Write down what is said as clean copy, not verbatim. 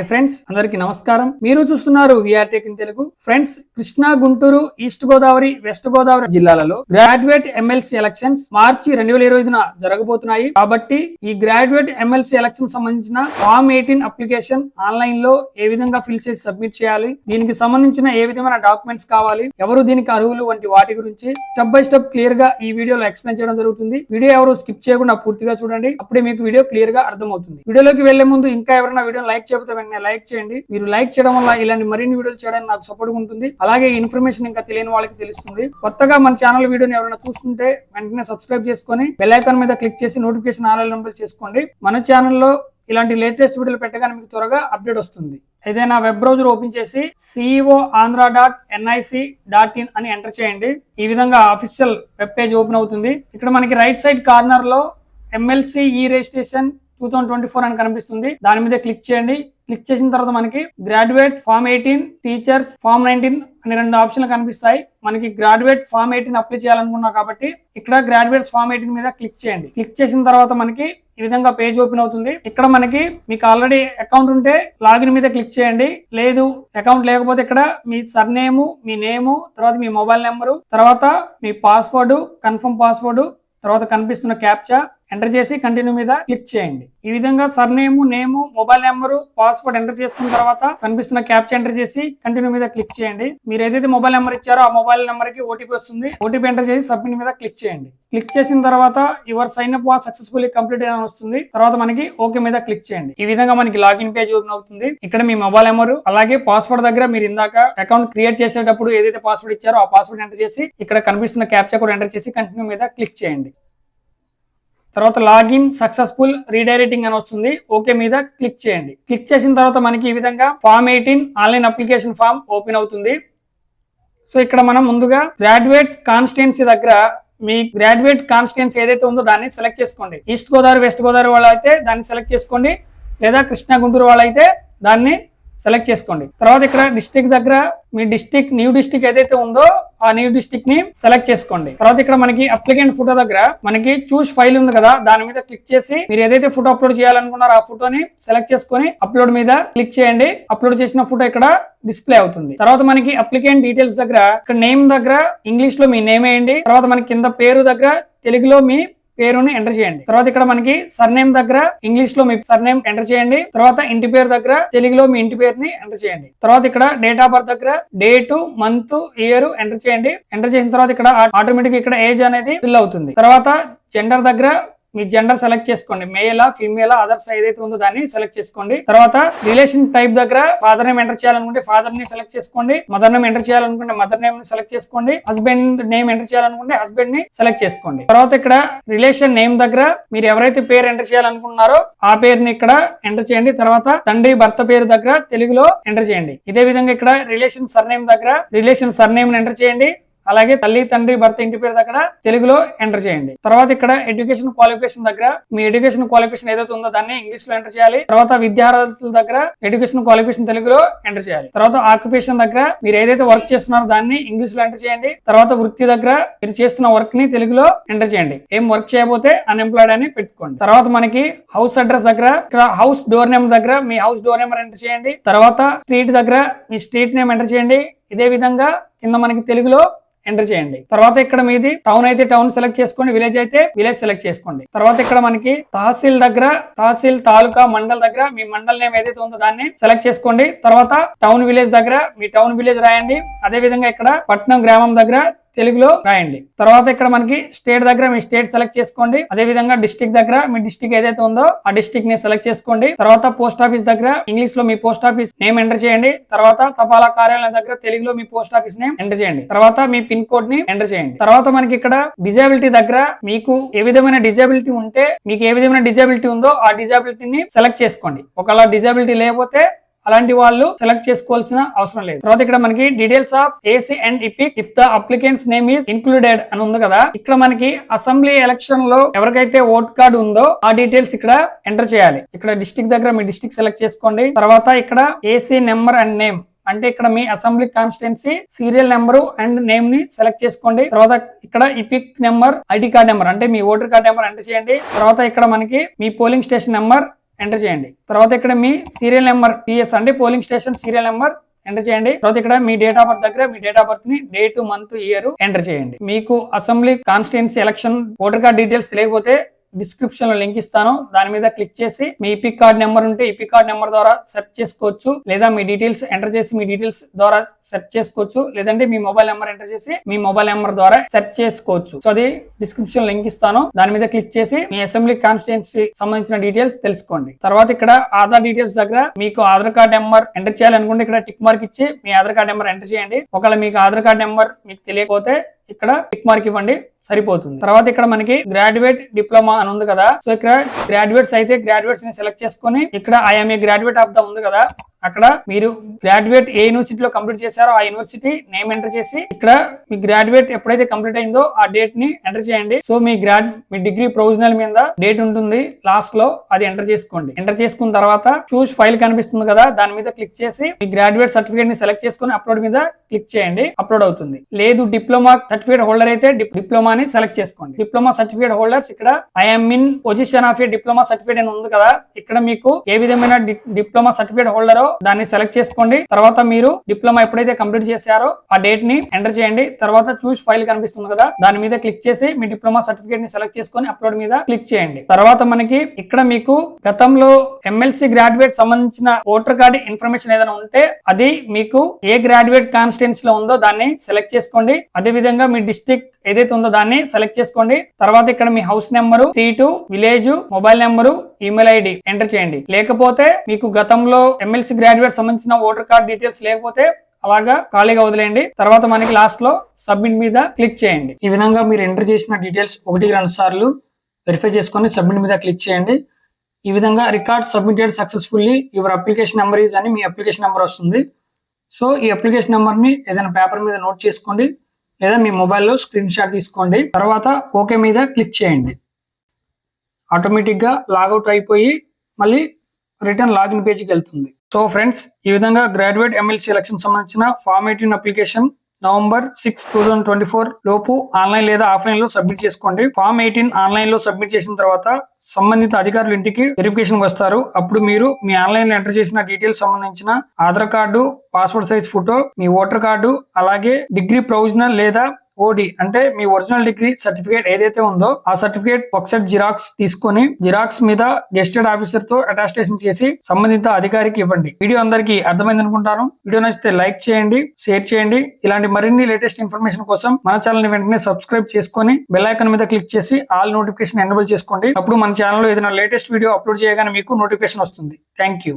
Hi friends, అందరికీ నమస్కారం. మీరు చూస్తున్నారు VR tech in Telugu. Friends, Krishna, Guntur, east Godavari, west Godavari జిల్లాలలో గ్రాడ్యుయేట్ ఎమ్మెల్సీ ఎలక్షన్స్ మార్చి 2025న జరగబోతున్నాయి. కాబట్టి ఈ గ్రాడ్యుయేట్ ఎమ్మెల్సీ ఎలక్షన్ సంబంధించిన ఫామ్ 18 అప్లికేషన్ ఆన్లైన్ లో ఏ విధంగా ఫిల్ చేసి సబ్మిట్ చేయాలి, దీనికి సంబంధించిన ఏ విధమైన డాక్యుమెంట్స్ కావాలి, ఎవరు దీనికి అర్హులు వంటి వాటి గురించి స్టెప్ బై స్టెప్ క్లియర్ గా ఈ వీడియోలో ఎక్స్ప్లెయిన్ చేయడం జరుగుతుంది. వీడియో ఎవరు స్కిప్ చేయకుండా పూర్తిగా చూడండి, అప్పుడే మీకు వీడియో క్లియర్ గా అర్థమవుతుంది. వీడియోలోకి వెళ్లే ముందు ఇంకా ఎవరైనా వీడియో లైక్ చేయకపోతే వెంటనే లైక్ చేయండి. మీరు లైక్ చేయడం వల్ల ఇలాంటి మరిన్ని వీడియోలు చేయడానికి నాకు సపోర్ట్ ఉంటుంది. అలాగే ఇన్ఫర్మేషన్ ఇంకా తెలియని వాళ్ళకి తెలుస్తుంది. కొత్తగా మన ఛానల్ వీడియోని ఎవరైనా చూస్తుంటే వెంటనే సబ్స్క్రైబ్ చేసుకొని బెల్ ఐకాన్ మీద క్లిక్ చేసి నోటిఫికేషన్ ఆల్ ఎనేబుల్ చేసుకోండి. మన ఛానల్లో ఇలాంటి లేటెస్ట్ వీడియోలు పెట్టగానే మీకు త్వరగా అప్డేట్ వస్తుంది. ఏదైనా వెబ్ బ్రౌజర్ ఓపెన్ చేసి ceoandhra.nic.in అని ఎంటర్ చేయండి. ఈ విధంగా అఫీషియల్ వెబ్ పేజ్ ఓపెన్ అవుతుంది. ఇక్కడ మనకి రైట్ సైడ్ కార్నర్ లో ఎమ్మెల్సీ ఈ రిజిస్ట్రేషన్ 2024 అని కనిపిస్తుంది. దాని మీద క్లిక్ చేయండి. క్లిక్ చేసిన తర్వాత మనకి గ్రాడ్యుయేట్ ఫామ్ 18, టీచర్స్ ఫామ్ 19 అని 2 ఆప్షన్లు కనిపిస్తాయి. మనకి గ్రాడ్యుయేట్ ఫామ్ 18 అప్లై చేయాలనుకున్నాం కాబట్టి ఇక్కడ గ్రాడ్యుయేట్స్ ఫామ్ 18 మీద క్లిక్ చేయండి. క్లిక్ చేసిన తర్వాత మనకి ఈ విధంగా పేజ్ ఓపెన్ అవుతుంది. ఇక్కడ మనకి మీకు ఆల్రెడీ అకౌంట్ ఉంటే లాగిన్ మీద క్లిక్ చేయండి. లేదు అకౌంట్ లేకపోతే ఇక్కడ మీ సర్నేము, మీ నేము, తర్వాత మీ మొబైల్ నెంబరు, తర్వాత మీ పాస్వర్డ్, కన్ఫర్మ్ పాస్వర్డ్, తర్వాత కనిపిస్తున్న క్యాప్చా ఎంటర్ చేసి కంటిన్యూ మీద క్లిక్ చేయండి. ఈ విధంగా surname, name, mobile number, password enter చేసుకున్న తర్వాత కనిపిస్తున్న క్యాప్చా ఎంటర్ చేసి కంటిన్యూ మీద క్లిక్ చేయండి. మీరు ఏదైతే మొబైల్ నెంబర్ ఇచ్చారో ఆ మొబైల్ నెంబర్ కి ఓటీపీ వస్తుంది. ఓటీపీ ఎంటర్ చేసి సబ్మిట్ మీద క్లిక్ చేయండి. క్లిక్ చేసిన తర్వాత your sign up was successfully completed అని వస్తుంది. తర్వాత మనకి ఓకే మీద క్లిక్ చేయండి. ఈ విధంగా మనకి లాగిన్ పేజ్ ఓపెన్ అవుతుంది. ఇక్కడ మీ మొబైల్ నెంబర్ అలాగే పాస్వర్డ్ దగ్గర మీరు ఇందాక అకౌంట్ క్రియేట్ చేసేటప్పుడు ఏదైతే పాస్వర్డ్ ఇచ్చారో ఆ పాస్వర్డ్ ఎంటర్ చేసి ఇక్కడ కనిపిస్తున్న క్యాప్చా కూడా ఎంటర్ చేసి కంటిన్యూ మీద క్లిక్ చేయండి. తర్వాత లాగిన్ సక్సెస్ఫుల్ రీడైరెక్టింగ్ అని వస్తుంది. ఓకే మీద క్లిక్ చేయండి. క్లిక్ చేసిన తర్వాత మనకి ఈ విధంగా form 18 online application form open అవుతుంది. సో ఇక్కడ మనం ముందుగా గ్రాడ్యుయేట్ కాన్స్టిట్యుయెన్సీ దగ్గర మీ గ్రాడ్యుయేట్ కాన్స్టిట్యుయెన్సీ ఏదైతే ఉందో దాన్ని సెలెక్ట్ చేసుకోండి. ఈస్ట్ గోదావరి, వెస్ట్ గోదావరి వాళ్ళు అయితే దాన్ని సెలెక్ట్ చేసుకోండి. లేదా కృష్ణా, గుంటూరు వాళ్ళు అయితే దాన్ని సెలెక్ట్ చేసుకోండి. తర్వాత ఇక్కడ డిస్ట్రిక్ట్ దగ్గర మీ డిస్ట్రిక్ట్, న్యూ డిస్ట్రిక్ట్ ఏదైతే ఉందో ఆ న్యూ డిస్ట్రిక్ట్ ని సెలెక్ట్ చేసుకోండి. తర్వాత ఇక్కడ మనకి అప్లికెంట్ ఫోటో దగ్గర మనకి చూస్ ఫైల్ ఉంది కదా, దాని మీద క్లిక్ చేసి మీరు ఏదైతే ఫోటో అప్లోడ్ చేయాలనుకున్నారో ఆ ఫోటోని సెలెక్ట్ చేసుకొని అప్లోడ్ మీద క్లిక్ చేయండి. అప్లోడ్ చేసిన ఫోటో ఇక్కడ డిస్ప్లే అవుతుంది. తర్వాత మనకి అప్లికెంట్ డీటెయిల్స్ దగ్గర ఇక్కడ నేమ్ దగ్గర ఇంగ్లీష్ లో మీ నేమ్ వేయండి. తర్వాత మనకి కింద పేరు దగ్గర తెలుగులో మీ పేరుని ఎంటర్ చేయండి. తర్వాత ఇక్కడ మనకి సర్నేమ్ దగ్గర ఇంగ్లీష్ లో మీ సర్నేమ్ ఎంటర్ చేయండి. తర్వాత ఇంటి పేరు దగ్గర తెలుగులో మీ ఇంటి పేరుని ఎంటర్ చేయండి. తర్వాత ఇక్కడ డేట్ ఆఫ్ బర్త్ దగ్గర డేట్, మంత్, ఇయర్ ఎంటర్ చేయండి. ఎంటర్ చేసిన తర్వాత ఇక్కడ ఆటోమేటిక్ ఇక్కడ ఏజ్ అనేది ఫిల్ అవుతుంది. తర్వాత జెండర్ దగ్గర మీ జెండర్ సెలెక్ట్ చేసుకోండి. మేలా, ఫీమేలా, అదర్స్ ఏదైతే ఉందో దాన్ని సెలెక్ట్ చేసుకోండి. తర్వాత రిలేషన్ టైప్ దగ్గర ఫాదర్ నేమ్ ఎంటర్ చేయాలనుకుంటే ఫాదర్ ని సెలెక్ట్ చేసుకోండి. మదర్ నేమ్ ఎంటర్ చేయాలనుకుంటే మదర్ నేమ్ ని సెలెక్ట్ చేసుకోండి. హస్బెండ్ నేమ్ ఎంటర్ చేయాలనుకుంటే హస్బెండ్ ని సెలెక్ట్ చేసుకోండి. తర్వాత ఇక్కడ రిలేషన్ నేమ్ దగ్గర మీరు ఎవరైతే పేరు ఎంటర్ చేయాలనుకుంటున్నారో ఆ పేరుని ఇక్కడ ఎంటర్ చేయండి. తర్వాత తండ్రి, భర్త పేరు దగ్గర తెలుగులో ఎంటర్ చేయండి. ఇదే విధంగా ఇక్కడ రిలేషన్ సర్నేమ్ దగ్గర రిలేషన్ సర్నేమ్ ని ఎంటర్ చేయండి. అలాగే తల్లి, తండ్రి, భర్త ఇంటి పేరు దగ్గర తెలుగులో ఎంటర్ చేయండి. తర్వాత ఇక్కడ ఎడ్యుకేషన్ క్వాలిఫికేషన్ దగ్గర మీ ఎడ్యుకేషన్ క్వాలిఫికేషన్ ఏదైతే ఉందో దాన్ని ఇంగ్లీష్ లో ఎంటర్ చేయాలి. తర్వాత విద్యార్థుల దగ్గర ఎడ్యుకేషన్ క్వాలిఫికేషన్ తెలుగులో ఎంటర్ చేయాలి. తర్వాత ఆక్యుపేషన్ దగ్గర మీరు ఏదైతే వర్క్ చేస్తున్నారో దాన్ని ఇంగ్లీష్ లో ఎంటర్ చేయండి. తర్వాత వృత్తి దగ్గర మీరు చేస్తున్న వర్క్ ని తెలుగులో ఎంటర్ చేయండి. ఏం వర్క్ చేయకపోతే అన్ఎంప్లాయిడ్ అని పెట్టుకోండి. తర్వాత మనకి హౌస్ అడ్రస్ దగ్గర ఇక్కడ హౌస్ డోర్ నెంబర్ దగ్గర మీ హౌస్ డోర్ నెంబర్ ఎంటర్ చేయండి. తర్వాత స్ట్రీట్ దగ్గర మీ స్ట్రీట్ నేమ్ ఎంటర్ చేయండి. ఇదే విధంగా కింద మనకి తెలుగులో ఎంటర్ చేయండి. తర్వాత ఇక్కడ మీది టౌన్ అయితే టౌన్ సెలెక్ట్ చేసుకోండి, విలేజ్ అయితే విలేజ్ సెలెక్ట్ చేసుకోండి. తర్వాత ఇక్కడ మనకి తహసీల్ దగ్గర తహసీల్, తాలూకా, మండల్ దగ్గర మీ మండల్ నేమ్ ఏదైతే ఉందో దాన్ని సెలెక్ట్ చేసుకోండి. తర్వాత టౌన్, విలేజ్ దగ్గర మీ టౌన్, విలేజ్ రాయండి. అదే విధంగా ఇక్కడ పట్నం, గ్రామం దగ్గర తెలుగులో రాయండి. తర్వాత ఇక్కడ మనకి స్టేట్ దగ్గర మీ స్టేట్ సెలెక్ట్ చేసుకోండి. అదే విధంగా డిస్ట్రిక్ట్ దగ్గర మీ డిస్ట్రిక్ట్ ఏదైతే ఉందో ఆ డిస్ట్రిక్ట్ ని సెలెక్ట్ చేసుకోండి. తర్వాత పోస్ట్ ఆఫీస్ దగ్గర ఇంగ్లీష్ లో మీ పోస్ట్ ఆఫీస్ నేమ్ ఎంటర్ చేయండి. తర్వాత తపాలా కార్యాలయం దగ్గర తెలుగులో మీ పోస్ట్ ఆఫీస్ నేమ్ ఎంటర్ చేయండి. తర్వాత మీ పిన్ కోడ్ ని ఎంటర్ చేయండి. తర్వాత మనకి ఇక్కడ డిజేబిలిటీ దగ్గర మీకు ఏ విధమైన డిజేబిలిటీ ఉంటే మీకు ఏ విధమైన డిజేబిలిటీ ఉందో ఆ డిజేబిలిటీని సెలెక్ట్ చేసుకోండి. ఒకవేళ డిజేబిలిటీ లేకపోతే అలాంటి వాళ్ళు సెలెక్ట్ చేసుకోవాల్సిన అవసరం లేదు. తర్వాత ఇక్కడ మనకి details of AC and EPIC if the applicants name is included అని ఉంది కదా. ఇక్కడ మనకి అసెంబ్లీ ఎలక్షన్ లో ఎవరికైతే ఓట్ కార్డు ఉందో ఆ డీటెయిల్స్ ఇక్కడ ఎంటర్ చేయాలి. ఇక్కడ డిస్ట్రిక్ట్ దగ్గర మీ డిస్ట్రిక్ట్ సెలెక్ట్ చేసుకోండి. తర్వాత ఇక్కడ ఏసీ నెంబర్ అండ్ నేమ్ అంటే ఇక్కడ మీ assembly constituency serial number and name ని సెలెక్ట్ చేసుకోండి. తర్వాత ఇక్కడ EPIC number, ID card number అంటే మీ ఓటర్ కార్డ్ నెంబర్ ఎంటర్ చేయండి. తర్వాత ఇక్కడ మనకి మీ పోలింగ్ స్టేషన్ నెంబర్ ఎంటర్ చేయండి. తర్వాత ఇక్కడ మీ సీరియల్ నెంబర్ PS అంటే polling station serial number enter చేయండి. తర్వాత ఇక్కడ మీ డేట్ ఆఫ్ బర్త్ దగ్గర మీ డేట్ ఆఫ్ బర్త్ ని డేట్, మంత్, ఇయర్ ఎంటర్ చేయండి. మీకు assembly constituency election voter card details తెలియకపోతే డిస్క్రిప్షన్ లో లింక్ ఇస్తాను, దాని మీద క్లిక్ చేసి మీ ఈపిక్ కార్డ్ నెంబర్ ఉంటే ఈపిక్ కార్డ్ నెంబర్ ద్వారా సెర్చ్ చేసుకోవచ్చు, లేదా మీ డీటెయిల్స్ ఎంటర్ చేసి మీ డీటెయిల్స్ ద్వారా సెర్చ్ చేసుకోవచ్చు, లేదంటే మీ మొబైల్ నెంబర్ ఎంటర్ చేసి మీ మొబైల్ నెంబర్ ద్వారా సెర్చ్ చేసుకోవచ్చు. సో అది డిస్క్రిప్షన్ లింక్ ఇస్తాను, దాని మీద క్లిక్ చేసి మీ అసెంబ్లీ కాన్స్టిట్యుయెన్సీ సంబంధించిన డీటెయిల్స్ తెలుసుకోండి. తర్వాత ఇక్కడ ఆధార్ డీటెయిల్స్ దగ్గర మీకు ఆధార్ కార్డ్ నెంబర్ ఎంటర్ చేయాలనుకుంటే ఇక్కడ టిక్ మార్క్ ఇచ్చి మీ ఆధార్ కార్డ్ నెంబర్ ఎంటర్ చేయండి. ఒకవేళ మీకు ఆధార్ కార్డ్ నెంబర్ మీకు తెలియకపోతే ఇక్కడ టిక్ మార్క్ ఇవ్వండి, సరిపోతుంది. తర్వాత ఇక్కడ మనకి గ్రాడ్యుయేట్ డిప్లొమా అని ఉంది కదా, సో ఇక్కడ గ్రాడ్యుయేట్స్ అయితే గ్రాడ్యుయేట్స్ ని సెలెక్ట్ చేసుకొని ఇక్కడ I'm a graduate of the ఉంది కదా, అక్కడ మీరు గ్రాడ్యుయేట్ ఏ యూనివర్సిటీలో కంప్లీట్ చేశారో ఆ యూనివర్సిటీ నేమ్ ఎంటర్ చేసి ఇక్కడ మీ గ్రాడ్యుయేట్ ఎప్పుడైతే కంప్లీట్ అయిందో ఆ డేట్ ని ఎంటర్ చేయండి. సో మీ డిగ్రీ ప్రొవిజనల్ మీద డేట్ ఉంటుంది లాస్ట్ లో, అది ఎంటర్ చేసుకోండి. ఎంటర్ చేసుకున్న తర్వాత చూస్ ఫైల్ కనిపిస్తుంది కదా, దాని మీద క్లిక్ చేసి మీ గ్రాడ్యుయేట్ సర్టిఫికేట్ ని సెలెక్ట్ చేసుకుని అప్లోడ్ మీద క్లిక్ చేయండి, అప్లోడ్ అవుతుంది. లేదు డిప్లొమా సర్టిఫికేట్ హోల్డర్ అయితే డిప్లొమాని సెలెక్ట్ చేసుకోండి. డిప్లొమా సర్టిఫికేట్ హోల్డర్స్ ఇక్కడ I'm in position of A diploma certificate అని ఉంది కదా, ఇక్కడ మీకు ఏ విధమైన డిప్లొమా సర్టిఫికేట్ హోల్డరో దాన్ని సెలెక్ట్ చేసుకోండి. తర్వాత మీరు డిప్లొమా ఎప్పుడైతే కంప్లీట్ చేశారో ఆ డేట్ ని ఎంటర్ చేయండి. తర్వాత చూస్ ఫైల్ కనిపిస్తుంది కదా, దాని మీద క్లిక్ చేసి మీ డిప్లొమా సర్టిఫికేట్ ని సెలెక్ట్ చేసుకొని అప్లోడ్ మీద క్లిక్ చేయండి. తర్వాత మనకి ఇక్కడ మీకు గతంలో MLC గ్రాడ్యుయేట్ సంబంధించిన ఓటర్ కార్డు ఇన్ఫర్మేషన్ ఏదైనా ఉంటే అది మీకు ఏ గ్రాడ్యుయేట్ కాన్స్టిట్యుయెన్సీ లో ఉందో దాన్ని సెలెక్ట్ చేసుకోండి. అదే విధంగా మీ డిస్ట్రిక్ట్ ఏదైతే ఉందో దాన్ని సెలెక్ట్ చేసుకోండి. తర్వాత ఇక్కడ మీ house number, street, village, mobile number, email ID enter చేయండి. లేకపోతే మీకు గతంలో MLC గ్రాడ్యుయేట్ సంబంధించిన ఓటర్ కార్డ్ డీటెయిల్స్ లేకపోతే అలాగా ఖాళీగా వదిలేయండి. తర్వాత మనకి లాస్ట్ లో సబ్మిట్ మీద క్లిక్ చేయండి. ఈ విధంగా మీరు ఎంటర్ చేసిన డీటెయిల్స్ 1-2 సార్లు వెరిఫై చేసుకొని సబ్మిట్ మీద క్లిక్ చేయండి. ఈ విధంగా record submitted successfully your application number is అని మీ అప్లికేషన్ నెంబర్ వస్తుంది. సో ఈ అప్లికేషన్ నెంబర్ ని ఏదైనా పేపర్ మీద నోట్ చేసుకోండి, లేదా మీ మొబైల్లో స్క్రీన్ షాట్ తీసుకోండి. తర్వాత ఓకే మీద క్లిక్ చేయండి. ఆటోమేటిక్గా లాగౌట్ అయిపోయి మళ్ళీ రిటర్న్ లాగిన్ పేజీకి వెళ్తుంది. సో ఫ్రెండ్స్, ఈ విధంగా గ్రాడ్యుయేట్ MLC ఎలక్షన్ సంబంధించిన ఫామ్ 18 అప్లికేషన్ November 6, 2024 లోపు ఆన్లైన్ లేదా ఆఫ్లైన్ లో సబ్మిట్ చేసుకోండి. ఫామ్ 18 ఆన్లైన్ లో సబ్మిట్ చేసిన తర్వాత సంబంధిత అధికారులు ఇంటికి వెరిఫికేషన్ వస్తారు. అప్పుడు మీరు మీ ఆన్లైన్ లో ఎంటర్ చేసిన డీటెయిల్స్ సంబంధించిన Aadhaar card, passport size photo, మీ ఓటర్ కార్డు, అలాగే డిగ్రీ ప్రొవిజనల్ లేదా OD అంటే మీ ఒరిజినల్ డిగ్రీ సర్టిఫికేట్ ఏదైతే ఉందో ఆ సర్టిఫికేట్ ఒక సెట్ జిరాక్స్ తీసుకొని జిరాక్స్ మీద గెస్టెడ్ ఆఫీసర్ తో అటాస్టేషన్ చేసి సంబంధిత అధికారికి ఇవ్వండి. వీడియో అందరికీ అర్థమైంది అనుకుంటాను. వీడియో నచ్చితే లైక్ చేయండి, షేర్ చేయండి. ఇలాంటి మరిన్ని లేటెస్ట్ ఇన్ఫర్మేషన్ కోసం మన ఛానల్ ని వెంటనే సబ్స్క్రైబ్ చేసుకొని బెల్ ఐకాన్ మీద క్లిక్ చేసి ఆల్ నోటిఫికేషన్ ఎనేబుల్ చేసుకోండి. అప్పుడు మన ఛానల్లో ఏదైనా లేటెస్ట్ వీడియో అప్లోడ్ చేయగానే మీకు నోటిఫికేషన్ వస్తుంది. Thank you.